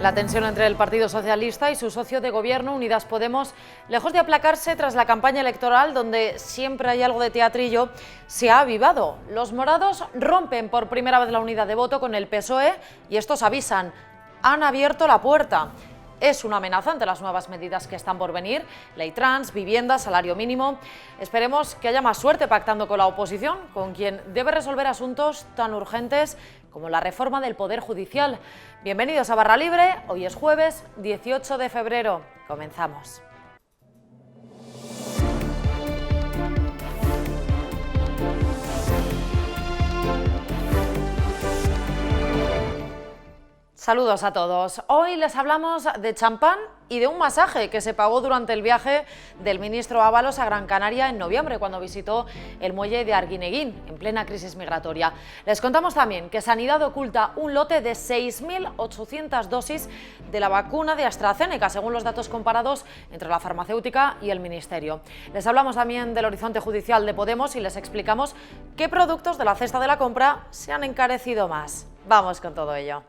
La tensión entre el Partido Socialista y su socio de gobierno, Unidas Podemos, lejos de aplacarse tras la campaña electoral, donde siempre hay algo de teatrillo, se ha avivado. Los morados rompen por primera vez la unidad de voto con el PSOE y estos avisan, han abierto la puerta. Es una amenaza ante las nuevas medidas que están por venir, ley trans, vivienda, salario mínimo. Esperemos que haya más suerte pactando con la oposición, con quien debe resolver asuntos tan urgentes como la reforma del Poder Judicial. Bienvenidos a Barra Libre, hoy es jueves 18 de febrero. Comenzamos. Saludos a todos. Hoy les hablamos de champán y de un masaje que se pagó durante el viaje del ministro Ábalos a Gran Canaria en noviembre, cuando visitó el muelle de Arguineguín, en plena crisis migratoria. Les contamos también que Sanidad oculta un lote de 6.800 dosis de la vacuna de AstraZeneca, según los datos comparados entre la farmacéutica y el ministerio. Les hablamos también del horizonte judicial de Podemos y les explicamos qué productos de la cesta de la compra se han encarecido más. Vamos con todo ello.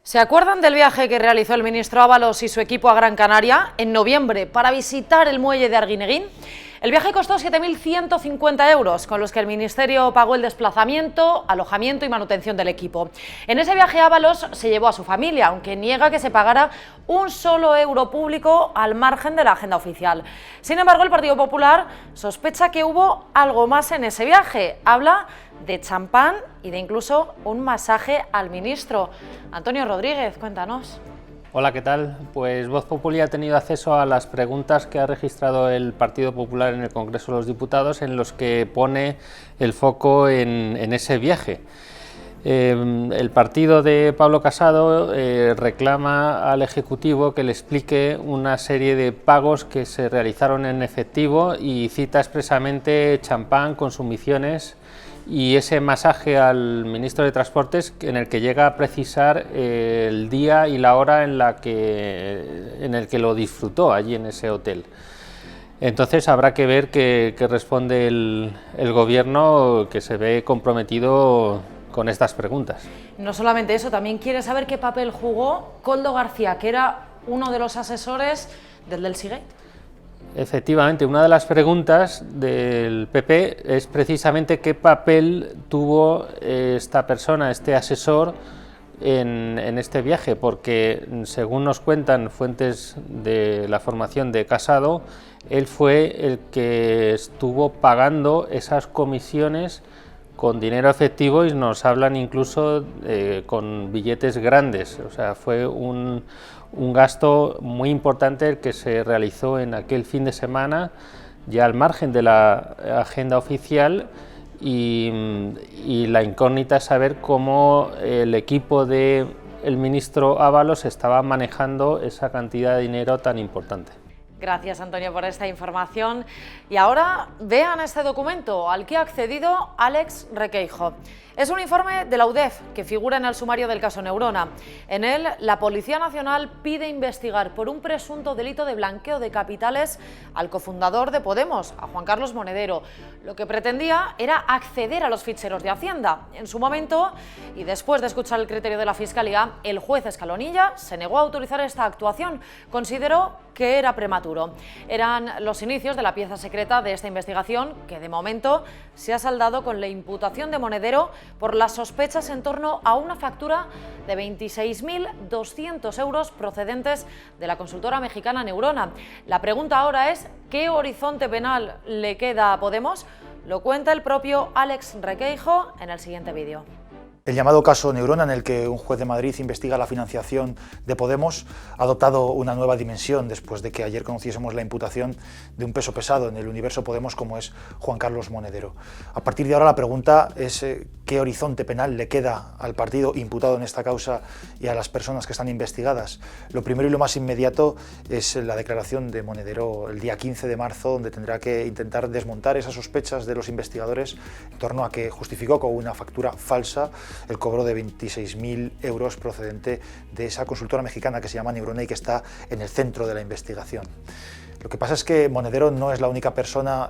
¿Se acuerdan del viaje que realizó el ministro Ábalos y su equipo a Gran Canaria en noviembre para visitar el muelle de Arguineguín? El viaje costó 7.150 euros, con los que el ministerio pagó el desplazamiento, alojamiento y manutención del equipo. En ese viaje Ábalos se llevó a su familia, aunque niega que se pagara un solo euro público al margen de la agenda oficial. Sin embargo, el Partido Popular sospecha que hubo algo más en ese viaje. Habla de champán y de incluso un masaje al ministro. Antonio Rodríguez, cuéntanos. Hola, ¿qué tal? Pues Voz Populi ha tenido acceso a las preguntas que ha registrado el Partido Popular en el Congreso de los Diputados, en los que pone el foco en ese viaje. El partido de Pablo Casado reclama al Ejecutivo que le explique una serie de pagos que se realizaron en efectivo y cita expresamente champán, consumiciones y ese masaje al ministro de Transportes, en el que llega a precisar el día y la hora en el que lo disfrutó allí en ese hotel. Entonces habrá que ver qué responde el gobierno, que se ve comprometido con estas preguntas. No solamente eso, también quiere saber qué papel jugó Koldo García, que era uno de los asesores del Seagate. Efectivamente, una de las preguntas del PP es precisamente qué papel tuvo esta persona, este asesor, en este viaje, porque según nos cuentan fuentes de la formación de Casado, él fue el que estuvo pagando esas comisiones con dinero efectivo y nos hablan incluso con billetes grandes. O sea, fue un gasto muy importante el que se realizó en aquel fin de semana, ya al margen de la agenda oficial, y la incógnita es saber cómo el equipo del ministro Ábalos estaba manejando esa cantidad de dinero tan importante. Gracias, Antonio, por esta información. Y ahora vean este documento al que ha accedido Alex Requeijo. Es un informe de la UDEF que figura en el sumario del caso Neurona. En él, la Policía Nacional pide investigar por un presunto delito de blanqueo de capitales al cofundador de Podemos, a Juan Carlos Monedero. Lo que pretendía era acceder a los ficheros de Hacienda. En su momento, y después de escuchar el criterio de la Fiscalía, el juez Escalonilla se negó a autorizar esta actuación. Consideró que era prematuro. Eran los inicios de la pieza secreta de esta investigación, que de momento se ha saldado con la imputación de Monedero por las sospechas en torno a una factura de 26.200 euros procedentes de la consultora mexicana Neurona. La pregunta ahora es, ¿qué horizonte penal le queda a Podemos? Lo cuenta el propio Alex Requeijo en el siguiente vídeo. El llamado caso Neurona, en el que un juez de Madrid investiga la financiación de Podemos, ha adoptado una nueva dimensión después de que ayer conociésemos la imputación de un peso pesado en el universo Podemos como es Juan Carlos Monedero. A partir de ahora la pregunta es qué horizonte penal le queda al partido imputado en esta causa y a las personas que están investigadas. Lo primero y lo más inmediato es la declaración de Monedero el día 15 de marzo, donde tendrá que intentar desmontar esas sospechas de los investigadores en torno a que justificó con una factura falsa el cobro de 26.000 euros procedente de esa consultora mexicana que se llama Neurona y que está en el centro de la investigación. Lo que pasa es que Monedero no es la única persona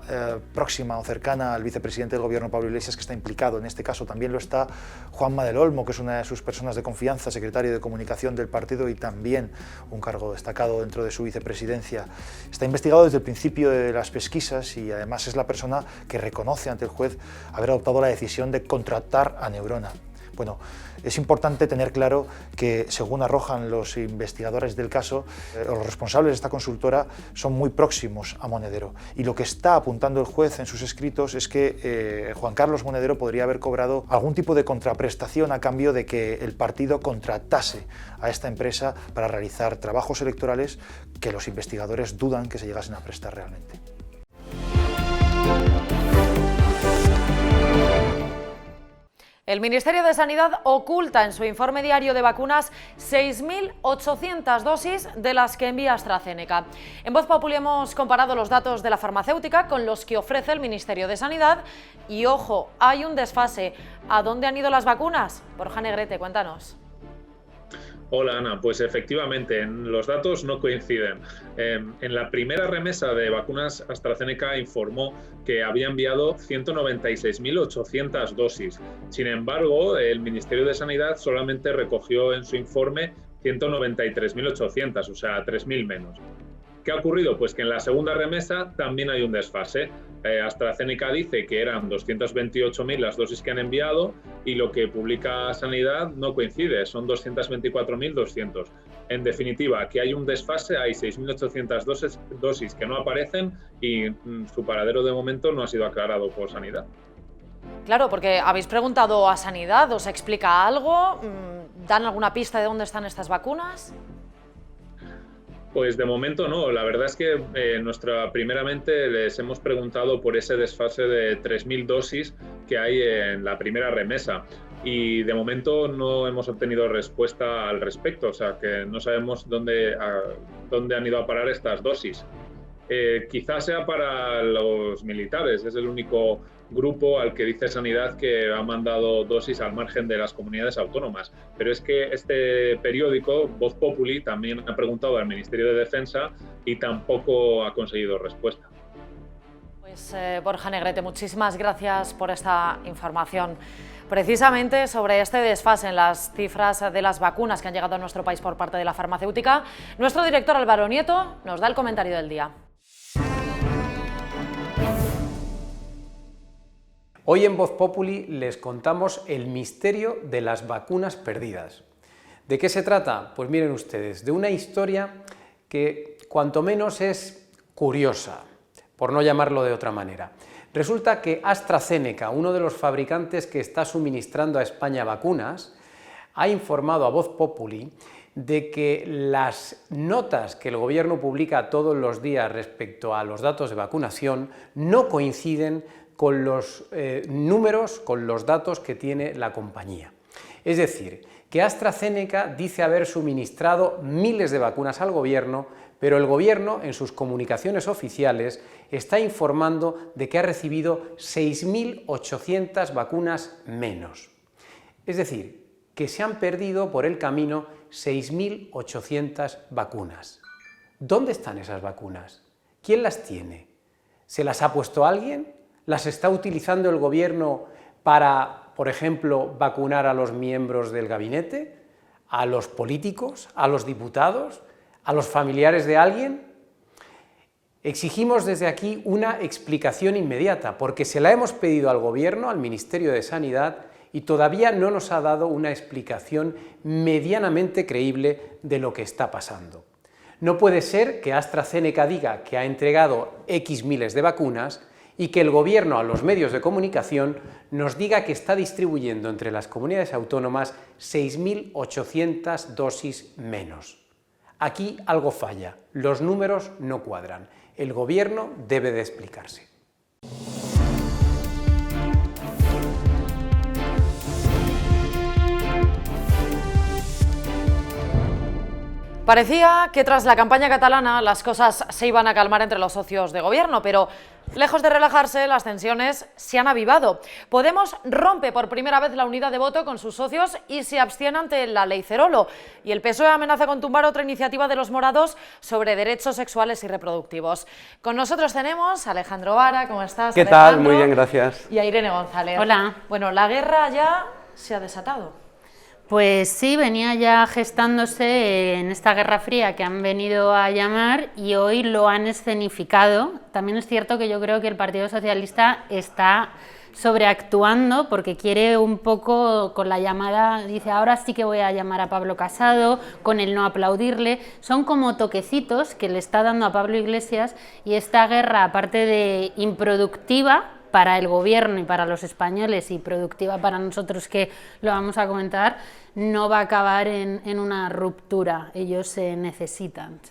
próxima o cercana al vicepresidente del gobierno, Pablo Iglesias, que está implicado. En este caso también lo está Juanma del Olmo, que es una de sus personas de confianza, secretario de comunicación del partido y también un cargo destacado dentro de su vicepresidencia. Está investigado desde el principio de las pesquisas y además es la persona que reconoce ante el juez haber adoptado la decisión de contratar a Neurona. Bueno, es importante tener claro que, según arrojan los investigadores del caso, los responsables de esta consultora son muy próximos a Monedero. Y lo que está apuntando el juez en sus escritos es que Juan Carlos Monedero podría haber cobrado algún tipo de contraprestación a cambio de que el partido contratase a esta empresa para realizar trabajos electorales que los investigadores dudan que se llegasen a prestar realmente. El Ministerio de Sanidad oculta en su informe diario de vacunas 6.800 dosis de las que envía AstraZeneca. En Voz Populi hemos comparado los datos de la farmacéutica con los que ofrece el Ministerio de Sanidad y, ojo, hay un desfase. ¿A dónde han ido las vacunas? Borja Negrete, cuéntanos. Hola Ana, pues efectivamente los datos no coinciden. En la primera remesa de vacunas AstraZeneca informó que había enviado 196.800 dosis. Sin embargo, el Ministerio de Sanidad solamente recogió en su informe 193.800, o sea, 3.000 menos. ¿Qué ha ocurrido? Pues que en la segunda remesa también hay un desfase. AstraZeneca dice que eran 228.000 las dosis que han enviado y lo que publica Sanidad no coincide, son 224.200. En definitiva, que hay un desfase, hay 6.800 dosis que no aparecen y su paradero de momento no ha sido aclarado por Sanidad. Claro, porque habéis preguntado a Sanidad, ¿os explica algo? ¿Dan alguna pista de dónde están estas vacunas? Pues de momento no, la verdad es que primeramente les hemos preguntado por ese desfase de 3.000 dosis que hay en la primera remesa y de momento no hemos obtenido respuesta al respecto, o sea que no sabemos dónde han ido a parar estas dosis. Quizás sea para los militares, es el único grupo al que dice Sanidad que ha mandado dosis al margen de las comunidades autónomas. Pero es que este periódico, Voz Populi, también ha preguntado al Ministerio de Defensa y tampoco ha conseguido respuesta. Pues Borja Negrete, muchísimas gracias por esta información. Precisamente sobre este desfase en las cifras de las vacunas que han llegado a nuestro país por parte de la farmacéutica, nuestro director Álvaro Nieto nos da el comentario del día. Hoy en Voz Populi les contamos el misterio de las vacunas perdidas. ¿De qué se trata? Pues miren ustedes, de una historia que cuanto menos es curiosa, por no llamarlo de otra manera. Resulta que AstraZeneca, uno de los fabricantes que está suministrando a España vacunas, ha informado a Voz Populi de que las notas que el gobierno publica todos los días respecto a los datos de vacunación no coinciden con los números, con los datos que tiene la compañía. Es decir, que AstraZeneca dice haber suministrado miles de vacunas al gobierno, pero el gobierno, en sus comunicaciones oficiales, está informando de que ha recibido 6.800 vacunas menos. Es decir, que se han perdido por el camino 6.800 vacunas. ¿Dónde están esas vacunas? ¿Quién las tiene? ¿Se las ha puesto alguien? ¿Las está utilizando el gobierno para, por ejemplo, vacunar a los miembros del gabinete, a los políticos, a los diputados, a los familiares de alguien? Exigimos desde aquí una explicación inmediata, porque se la hemos pedido al gobierno, al Ministerio de Sanidad, y todavía no nos ha dado una explicación medianamente creíble de lo que está pasando. No puede ser que AstraZeneca diga que ha entregado X miles de vacunas y que el gobierno a los medios de comunicación nos diga que está distribuyendo entre las comunidades autónomas 6.800 dosis menos. Aquí algo falla, los números no cuadran, el gobierno debe de explicarse. Parecía que tras la campaña catalana las cosas se iban a calmar entre los socios de gobierno, pero lejos de relajarse, las tensiones se han avivado. Podemos rompe por primera vez la unidad de voto con sus socios y se abstiene ante la ley Cerolo. Y el PSOE amenaza con tumbar otra iniciativa de los morados sobre derechos sexuales y reproductivos. Con nosotros tenemos a Alejandro Vara, ¿cómo estás? ¿Qué tal? Muy bien, gracias. Y a Irene González. Hola. Bueno, la guerra ya se ha desatado. Pues sí, venía ya gestándose en esta Guerra Fría que han venido a llamar y hoy lo han escenificado. También es cierto que yo creo que el Partido Socialista está sobreactuando porque quiere un poco con la llamada, dice ahora sí que voy a llamar a Pablo Casado, con el no aplaudirle, son como toquecitos que le está dando a Pablo Iglesias y esta guerra, aparte de improductiva para el gobierno y para los españoles y productiva para nosotros que lo vamos a comentar, no va a acabar en una ruptura, ellos se necesitan.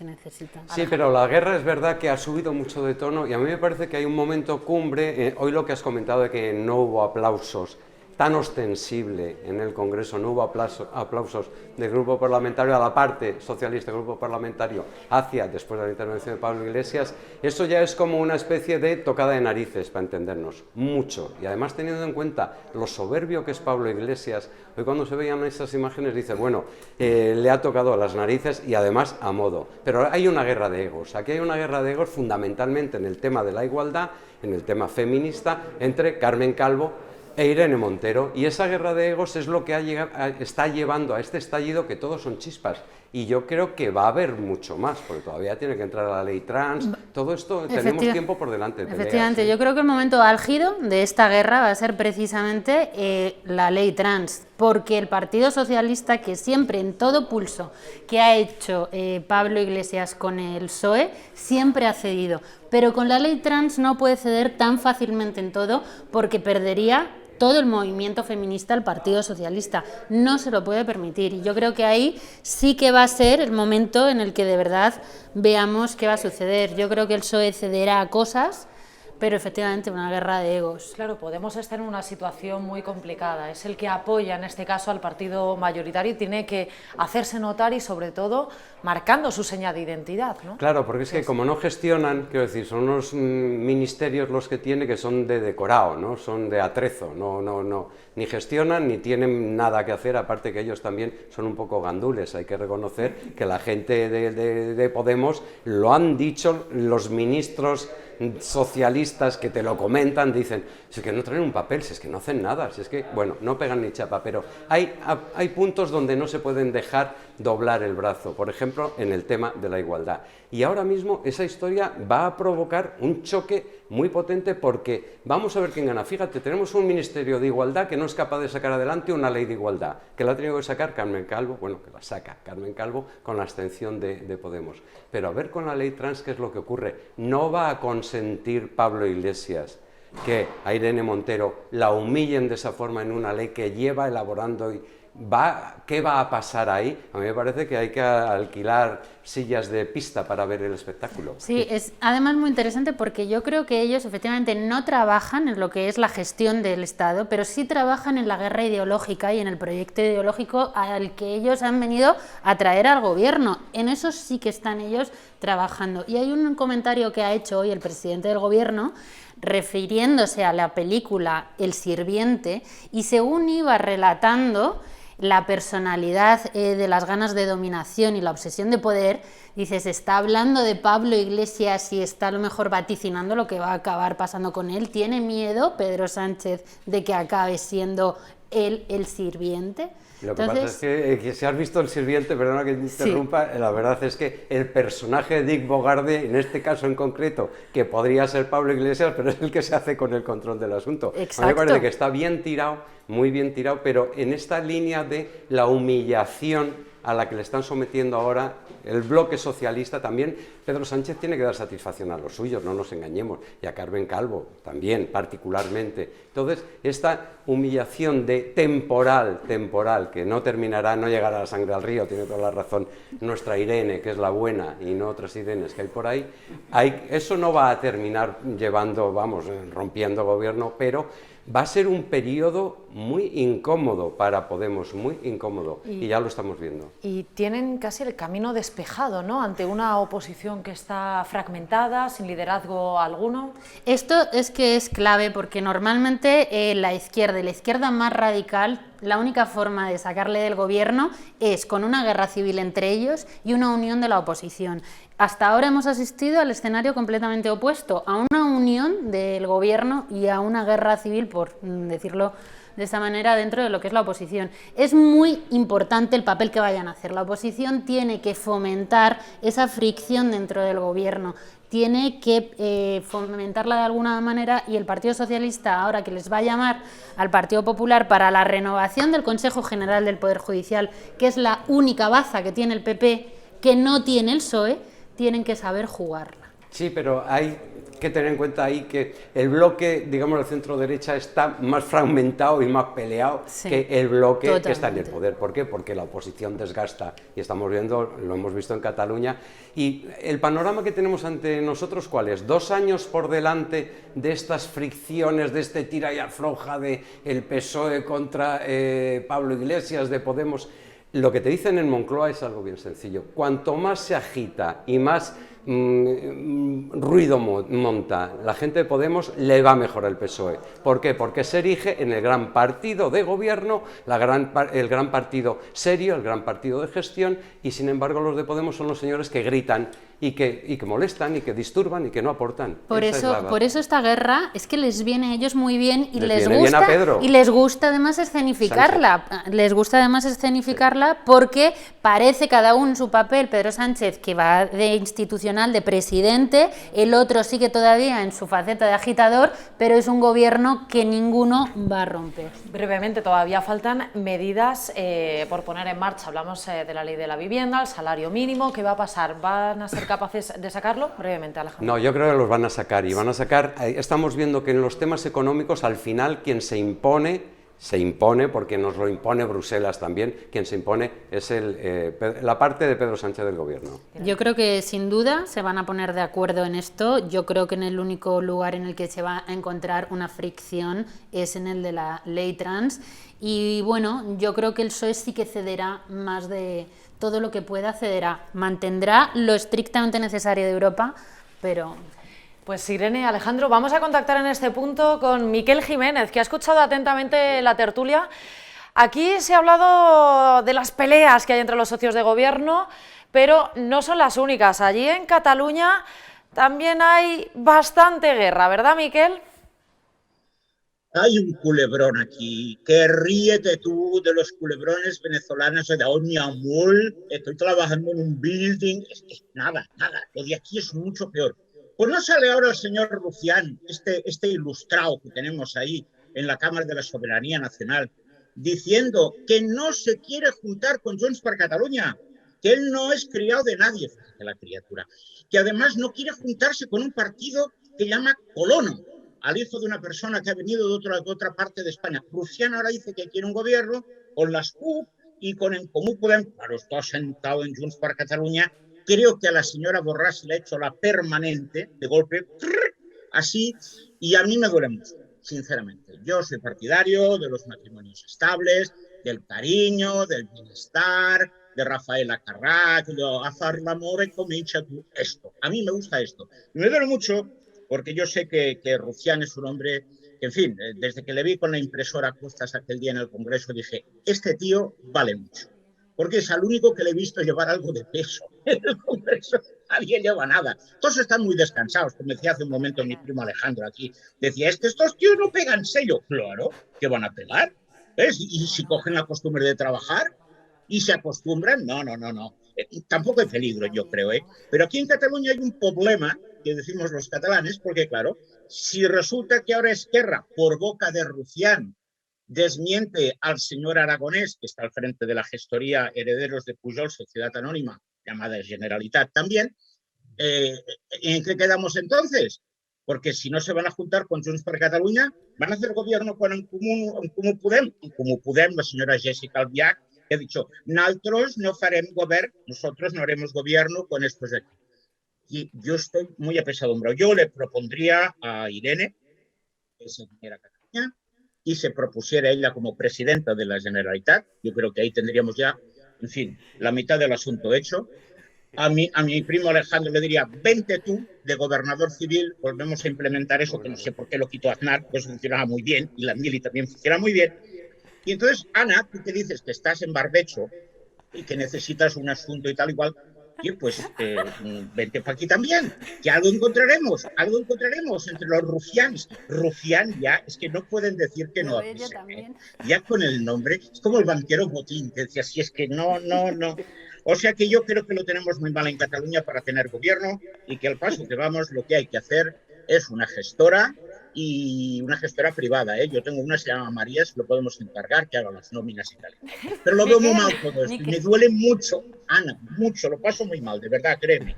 Sí, pero la guerra es verdad que ha subido mucho de tono y a mí me parece que hay un momento cumbre, hoy lo que has comentado de que no hubo aplausos tan ostensible en el Congreso, no hubo aplausos del grupo parlamentario a la parte socialista del grupo parlamentario hacia, después de la intervención de Pablo Iglesias, eso ya es como una especie de tocada de narices, para entendernos, mucho. Y además teniendo en cuenta lo soberbio que es Pablo Iglesias, hoy cuando se veían esas imágenes dice, bueno, le ha tocado las narices y además a modo. Pero hay una guerra de egos, aquí hay una guerra de egos fundamentalmente en el tema de la igualdad, en el tema feminista, entre Carmen Calvo e Irene Montero, y esa guerra de egos es lo que está llevando a este estallido que todos son chispas, y yo creo que va a haber mucho más, porque todavía tiene que entrar la ley trans, todo esto tenemos tiempo por delante. Efectivamente, yo creo que el momento álgido de esta guerra va a ser precisamente la ley trans, porque el Partido Socialista, que siempre en todo pulso que ha hecho Pablo Iglesias con el PSOE, siempre ha cedido, pero con la ley trans no puede ceder tan fácilmente en todo, porque perdería todo el movimiento feminista al Partido Socialista, no se lo puede permitir y yo creo que ahí sí que va a ser el momento en el que de verdad veamos qué va a suceder. Yo creo que el PSOE cederá a cosas, pero efectivamente una guerra de egos. Claro, Podemos estar en una situación muy complicada, es el que apoya en este caso al partido mayoritario y tiene que hacerse notar y sobre todo marcando su seña de identidad, ¿no? Claro, porque es que como no gestionan, quiero decir, son unos ministerios los que tiene que son de decorado, ¿no? Son de atrezo, ni gestionan ni tienen nada que hacer, aparte que ellos también son un poco gandules, hay que reconocer que la gente de Podemos lo han dicho los ministros socialistas que te lo comentan, dicen, si es que no traen un papel, si es que no hacen nada, si es que, bueno, no pegan ni chapa, pero hay puntos donde no se pueden dejar doblar el brazo, por ejemplo, en el tema de la igualdad. Y ahora mismo esa historia va a provocar un choque muy potente porque vamos a ver quién gana. Fíjate, tenemos un Ministerio de Igualdad que no es capaz de sacar adelante una ley de igualdad, que la ha tenido que sacar Carmen Calvo, bueno, que la saca Carmen Calvo con la abstención de Podemos. Pero a ver con la ley trans qué es lo que ocurre. No va a consentir Pablo Iglesias que a Irene Montero la humillen de esa forma en una ley que lleva elaborando y ¿qué va a pasar ahí? A mí me parece que hay que alquilar sillas de pista para ver el espectáculo. Sí, es además muy interesante porque yo creo que ellos efectivamente no trabajan en lo que es la gestión del Estado, pero sí trabajan en la guerra ideológica y en el proyecto ideológico al que ellos han venido a traer al gobierno. En eso sí que están ellos trabajando. Y hay un comentario que ha hecho hoy el presidente del gobierno refiriéndose a la película El Sirviente y según iba relatando la personalidad de las ganas de dominación y la obsesión de poder, dice, se está hablando de Pablo Iglesias y está a lo mejor vaticinando lo que va a acabar pasando con él. ¿Tiene miedo Pedro Sánchez de que acabe siendo él el sirviente? Lo que pasa es que si has visto El Sirviente, perdona que te interrumpa, la verdad es que el personaje de Dick Bogarde, en este caso en concreto, que podría ser Pablo Iglesias, pero es el que se hace con el control del asunto. Exacto. A mí me parece que está bien tirado, muy bien tirado, pero en esta línea de la humillación a la que le están sometiendo ahora el bloque socialista también, Pedro Sánchez tiene que dar satisfacción a los suyos, no nos engañemos, y a Carmen Calvo también, particularmente. Entonces, esta humillación de temporal, que no terminará, no llegará a la sangre al río, tiene toda la razón nuestra Irene, que es la buena, y no otras Irenes que hay por ahí, eso no va a terminar llevando, rompiendo gobierno, pero Va a ser un periodo muy incómodo para Podemos, muy incómodo, y ya lo estamos viendo. Y tienen casi el camino despejado, ¿no?, ante una oposición que está fragmentada, sin liderazgo alguno. Esto es que es clave porque normalmente la izquierda más radical, la única forma de sacarle del gobierno es con una guerra civil entre ellos y una unión de la oposición. Hasta ahora hemos asistido al escenario completamente opuesto, a una unión del gobierno y a una guerra civil, por decirlo de esta manera, dentro de lo que es la oposición. Es muy importante el papel que vayan a hacer. La oposición tiene que fomentar esa fricción dentro del gobierno, tiene que fomentarla de alguna manera, y el Partido Socialista, ahora que les va a llamar al Partido Popular para la renovación del Consejo General del Poder Judicial, que es la única baza que tiene el PP, que no tiene el PSOE, tienen que saber jugarla. Sí, pero hay que tener en cuenta ahí que el bloque, digamos, del centro-derecha está más fragmentado y más peleado que el bloque que está en el poder. ¿Por qué? Porque la oposición desgasta, y estamos viendo, lo hemos visto en Cataluña, y el panorama que tenemos ante nosotros, ¿cuál es? 2 años por delante de estas fricciones, de este tira y afloja de el PSOE contra Pablo Iglesias, de Podemos. Lo que te dicen en Moncloa es algo bien sencillo. Cuanto más se agita y más ruido monta la gente de Podemos, le va mejor al PSOE. ¿Por qué? Porque se erige en el gran partido de gobierno, el gran partido serio, el gran partido de gestión, y sin embargo los de Podemos son los señores que gritan y que molestan y que disturban y que no aportan. Por eso esta guerra es que les viene a ellos muy bien y les gusta además escenificarla. Sánchez. Les gusta además escenificarla porque parece cada uno en su papel. Pedro Sánchez, que va de institucional, de presidente, el otro sigue todavía en su faceta de agitador, pero es un gobierno que ninguno va a romper. Brevemente, todavía faltan medidas por poner en marcha. Hablamos de la ley de la vivienda, el salario mínimo. ¿Qué va a pasar? ¿Van a ser capaces de sacarlo? Brevemente, Alejandro. No, yo creo que los van a sacar, y van a sacar, estamos viendo que en los temas económicos al final quien se impone porque nos lo impone Bruselas también, quien se impone es la parte de Pedro Sánchez del gobierno. Yo creo que sin duda se van a poner de acuerdo en esto. Yo creo que en el único lugar en el que se va a encontrar una fricción es en el de la ley trans, y bueno, yo creo que el PSOE sí que cederá más de todo lo que pueda, cederá, mantendrá lo estrictamente necesario de Europa, pero... Pues Irene, Alejandro, vamos a contactar en este punto con Miquel Jiménez, que ha escuchado atentamente la tertulia. Aquí se ha hablado de las peleas que hay entre los socios de gobierno, pero no son las únicas. Allí en Cataluña también hay bastante guerra, ¿verdad, Miquel? Hay un culebrón aquí, que ríete tú de los culebrones venezolanos de Omniamul. Estoy trabajando en un building, nada, lo de aquí es mucho peor. Pues no sale ahora el señor Rufián, este ilustrado que tenemos ahí en la Cámara de la Soberanía Nacional, diciendo que no se quiere juntar con Junts per Catalunya, que él no es criado de nadie, fíjate la criatura, que además no quiere juntarse con un partido que llama Colono, al hijo de una persona que ha venido de otra parte de España. Rufián ahora dice que quiere un gobierno con las CUP y con En Comú Podem. Claro, está sentado en Junts per Catalunya. Creo que a la señora Borràs le ha hecho la permanente, de golpe, así, y a mí me duele mucho, sinceramente. Yo soy partidario de los matrimonios estables, del cariño, del bienestar, de Rafaela Carrà, de hacer l'amore e comincia tu. Esto, a mí me gusta esto. Y me duele mucho porque yo sé que Rufián es un hombre que, en fin, desde que le vi con la impresora a cuestas aquel día en el Congreso, dije, este tío vale mucho. Porque es al único que le he visto llevar algo de peso en el Congreso. Nadie lleva nada. Todos están muy descansados, como decía hace un momento mi primo Alejandro aquí. Decía, es que estos tíos no pegan sello. Claro, ¿qué van a pegar? ¿Ves? Y si cogen la costumbre de trabajar y se acostumbran, no. Tampoco hay peligro, yo creo, ¿eh? Pero aquí en Cataluña hay un problema, que decimos los catalanes, porque claro, si resulta que ahora Esquerra, por boca de Rufián, desmiente al señor Aragonés, que está al frente de la gestoría Herederos de Pujol, Sociedad Anónima, llamada Generalitat también, ¿en qué quedamos entonces? Porque si no se van a juntar con Junts per Catalunya, van a hacer gobierno con En Comú Podem, la señora Jessica Albiach, que ha dicho, nosotros no faremos gobierno, nosotros no haremos gobierno con estos de aquí. Y yo estoy muy apesadumbrado. Yo le propondría a Irene que se viniera a Cataluña, y se propusiera ella como presidenta de la Generalitat. Yo creo que ahí tendríamos ya, en fin, la mitad del asunto hecho. A mi primo Alejandro le diría, vente tú de gobernador civil, volvemos a implementar eso, que no sé por qué lo quitó Aznar, pues funcionaba muy bien, y la Mili también funciona muy bien. Y entonces, Ana, tú que dices que estás en barbecho y que necesitas un asunto y tal igual, y pues vente para aquí también, que algo encontraremos entre los rufianes. Rufián ya, es que no pueden decir que no. Ya con el nombre, es como el banquero Botín, que decía, si es que no. O sea que yo creo que lo tenemos muy mal en Cataluña para tener gobierno y que al paso que vamos lo que hay que hacer es una gestora y una gestora privada. Yo tengo una, se llama María, se lo podemos encargar, que haga las nóminas y tal. Pero lo veo muy mal todo esto y me duele mucho, Ana, mucho, lo paso muy mal, de verdad, créeme.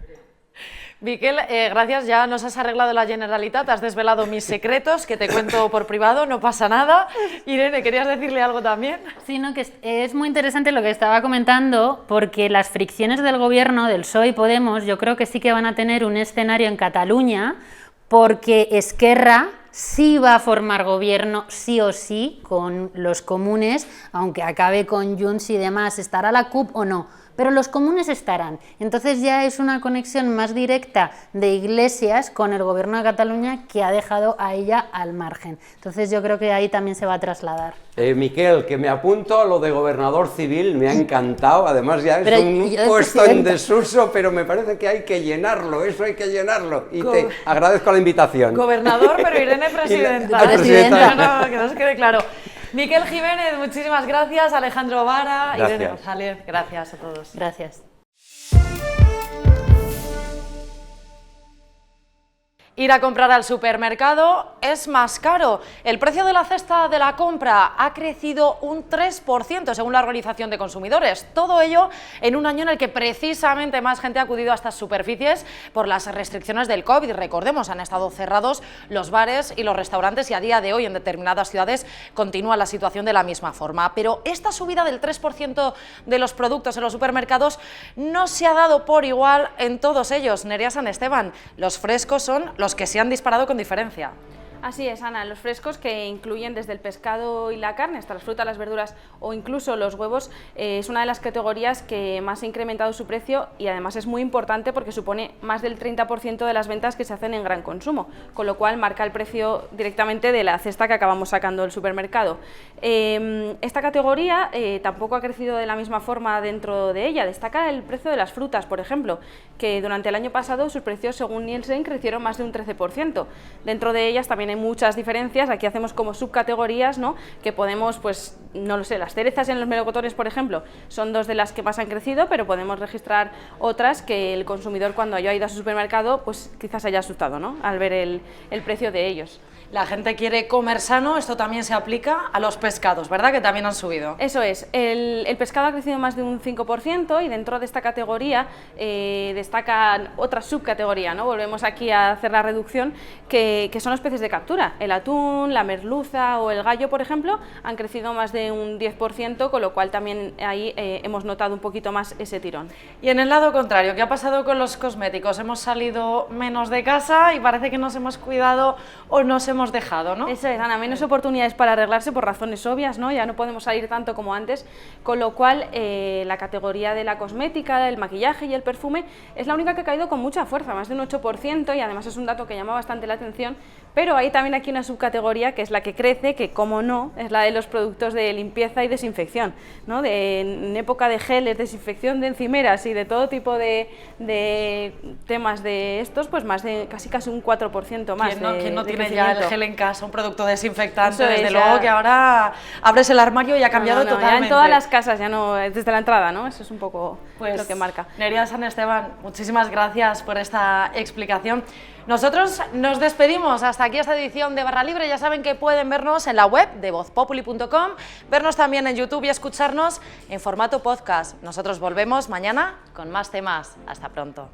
Miquel, gracias, ya nos has arreglado la Generalitat, has desvelado mis secretos, que te cuento por privado, no pasa nada. Irene, ¿querías decirle algo también? Sí, no, que es muy interesante lo que estaba comentando, porque las fricciones del gobierno, del PSOE y Podemos, yo creo que sí que van a tener un escenario en Cataluña, porque Esquerra sí va a formar gobierno sí o sí con los comunes, aunque acabe con Junts y demás, ¿estará la CUP o no? Pero los comunes estarán. Entonces ya es una conexión más directa de Iglesias con el gobierno de Cataluña que ha dejado a ella al margen. Entonces yo creo que ahí también se va a trasladar. Miquel, que me apunto a lo de gobernador civil, me ha encantado, además ya es un puesto en desuso, pero me parece que hay que llenarlo, eso hay que llenarlo, y te agradezco la invitación. Gobernador, pero Irene presidenta. Presidenta. Que nos quede claro. Miquel Jiménez, muchísimas gracias, Alejandro Vara, Gracias. Irene González, gracias a todos. Gracias. Ir a comprar al supermercado es más caro. El precio de la cesta de la compra ha crecido un 3% según la Organización de Consumidores. Todo ello en un año en el que precisamente más gente ha acudido a estas superficies por las restricciones del COVID. Recordemos, han estado cerrados los bares y los restaurantes y a día de hoy en determinadas ciudades continúa la situación de la misma forma. Pero esta subida del 3% de los productos en los supermercados no se ha dado por igual en todos ellos. Nerea San Esteban, los frescos son los que se han disparado con diferencia. Así es, Ana, los frescos, que incluyen desde el pescado y la carne hasta las frutas, las verduras o incluso los huevos, es una de las categorías que más ha incrementado su precio y además es muy importante porque supone más del 30% de las ventas que se hacen en gran consumo, con lo cual marca el precio directamente de la cesta que acabamos sacando del supermercado. Esta categoría tampoco ha crecido de la misma forma dentro de ella. Destaca el precio de las frutas, por ejemplo, que durante el año pasado sus precios, según Nielsen, crecieron más de un 13%. Dentro de ellas también hay muchas diferencias, aquí hacemos como subcategorías, ¿no? Que podemos, pues, no lo sé, las cerezas en los melocotones, por ejemplo, son dos de las que más han crecido, pero podemos registrar otras que el consumidor cuando haya ido a su supermercado, pues quizás haya asustado, ¿no? Al ver el precio de ellos. La gente quiere comer sano, esto también se aplica a los pescados, ¿verdad? Que también han subido. Eso es, el pescado ha crecido más de un 5% y dentro de esta categoría destacan otra subcategoría, ¿no? Volvemos aquí a hacer la reducción, que son los peces de captura. El atún, la merluza o el gallo, por ejemplo, han crecido más de un 10%, con lo cual también ahí hemos notado un poquito más ese tirón. Y en el lado contrario, ¿qué ha pasado con los cosméticos? Hemos salido menos de casa y parece que nos hemos cuidado o nos hemos dejado, ¿no? Eso es, Ana, menos oportunidades para arreglarse por razones obvias, ¿no? Ya no podemos salir tanto como antes, con lo cual la categoría de la cosmética, el maquillaje y el perfume es la única que ha caído con mucha fuerza, más de un 8%, y además es un dato que llama bastante la atención, pero hay también aquí una subcategoría que es la que crece, que como no, es la de los productos de limpieza y desinfección, ¿no? En época de geles, desinfección de encimeras y de todo tipo de temas de estos, pues más de casi un 4% más. ¿Quién no tiene ya el gel en casa, un producto desinfectante? Eso es, desde luego que ahora abres el armario y ha cambiado totalmente. Ya en todas las casas, ya no desde la entrada, ¿no? Eso es un poco lo que marca. Nerea San Esteban, muchísimas gracias por esta explicación. Nosotros nos despedimos, hasta aquí esta edición de Barra Libre. Ya saben que pueden vernos en la web de vozpopuli.com, vernos también en YouTube y escucharnos en formato podcast. Nosotros volvemos mañana con más temas. Hasta pronto.